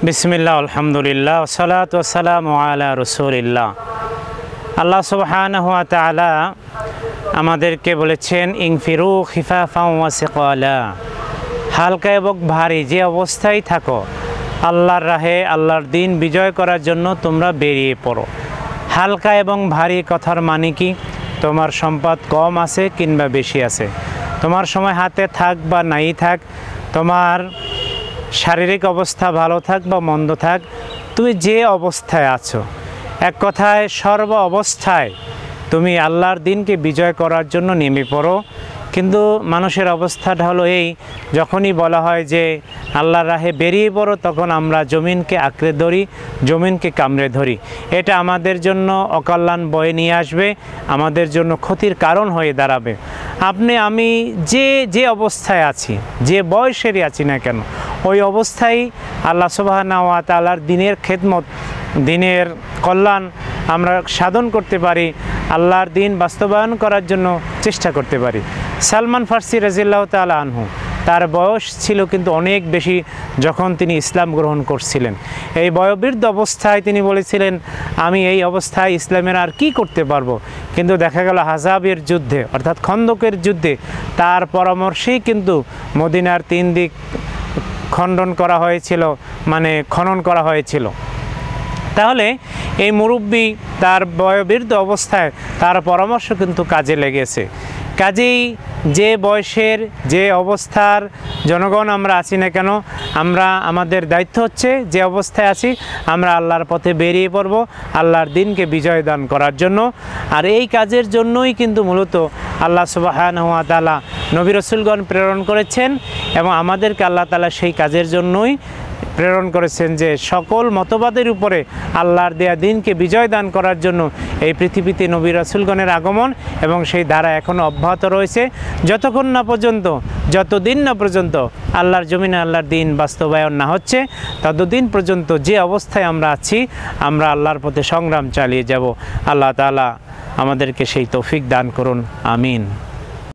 বিসমিল্লাহ আলহামদুলিল্লাহ ওয়াসসালাতু ওয়াসসালামু আলা রাসূলিল্লাহ। আল্লাহ সুবহানাহু ওয়া তাআলা আমাদেরকে বলেছেন ইনফিরু খিফাফাও ওয়া সিকালা, হালকা এবং ভারী যে অবস্থায় থাকো আল্লাহর রাহে আল্লাহর দিন বিজয় করার জন্য তোমরা বেরিয়ে পড়ো। হালকা এবং ভারী কথার মানে কি? তোমার সম্পদ কম আছে কিংবা বেশি আছে, তোমার সময় হাতে থাক বা নাই থাক, তোমার শারীরিক অবস্থা ভালো থাক বা মন্দ থাক, তুমি যে অবস্থায় আছো, এক কথায় সর্ব অবস্থায় তুমি আল্লাহর দিনকে বিজয় করার জন্য নেমে পড়ো। কিন্তু মানুষের অবস্থাটা হলো এই, যখনই বলা হয় যে আল্লাহর রাহে বেরিয়ে পড়ো, তখন আমরা জমিনকে আঁকড়ে ধরি, জমিনকে কামড়ে ধরি। এটা আমাদের জন্য অকল্যাণ বয়ে নিয়ে আসবে, আমাদের জন্য ক্ষতির কারণ হয়ে দাঁড়াবে। আমি যে অবস্থায় আছি, যে বয়সেরই আছি না কেন, ওই অবস্থায় আল্লাহ সুবহানাহু ওয়া তাআলার দিনের খেদমত, দিনের কল্যাণ আমরা সাধন করতে পারি, আল্লাহর দিন বাস্তবায়ন করার জন্য চেষ্টা করতে পারি। সালমান ফার্সি রাদিয়াল্লাহু তাআলা আনহু, তার বয়স ছিল কিন্তু অনেক বেশি যখন তিনি ইসলাম গ্রহণ করছিলেন। এই বয়োবৃদ্ধ অবস্থায় তিনি বলেছিলেন, আমি এই অবস্থায় ইসলামের আর কি করতে পারবো। কিন্তু দেখা গেল আহজাবের যুদ্ধে, অর্থাৎ খন্দকের যুদ্ধে তার পরামর্শেই কিন্তু মদিনার 3 দিক খণ্ডন করা হয়েছিল, মানে খনন করা হয়েছিল। তাহলে এই মুরব্বী তার বয়োবৃদ্ধ অবস্থায় তার পরামর্শ কিন্তু কাজে লেগেছে। কাজেই যে বয়সের যে অবস্থার জনগণ আমরা আছি না কেন, আমাদের দায়িত্ব হচ্ছে যে অবস্থায় আছি আমরা আল্লাহর পথে বেরিয়ে পড়ব আল্লাহর দিনকে বিজয় দান করার জন্য। আর এই কাজের জন্যই কিন্তু মূলত আল্লাহ সুবহানাহু ওয়া তাআলা নবী রাসূলগণ প্রেরণ করেছেন, এবং আমাদেরকে আল্লাহ তাআলা সেই কাজের জন্যই প্রেরণ করেছেন যে সকল মতবাদের উপরে আল্লাহর দেয়া দিনকে বিজয় দান করার জন্য এই পৃথিবীতে নবী রাসূলগণের আগমন, এবং সেই ধারা এখনও অব্যাহত রয়েছে। যতদিন না পর্যন্ত আল্লাহর জমিনে আল্লাহর দিন বাস্তবায়ন না হচ্ছে, ততদিন পর্যন্ত যে অবস্থায় আমরা আছি আমরা আল্লাহর পথে সংগ্রাম চালিয়ে যাব। আল্লাহ তাআলা আমাদেরকে সেই তৌফিক দান করুন, আমিন।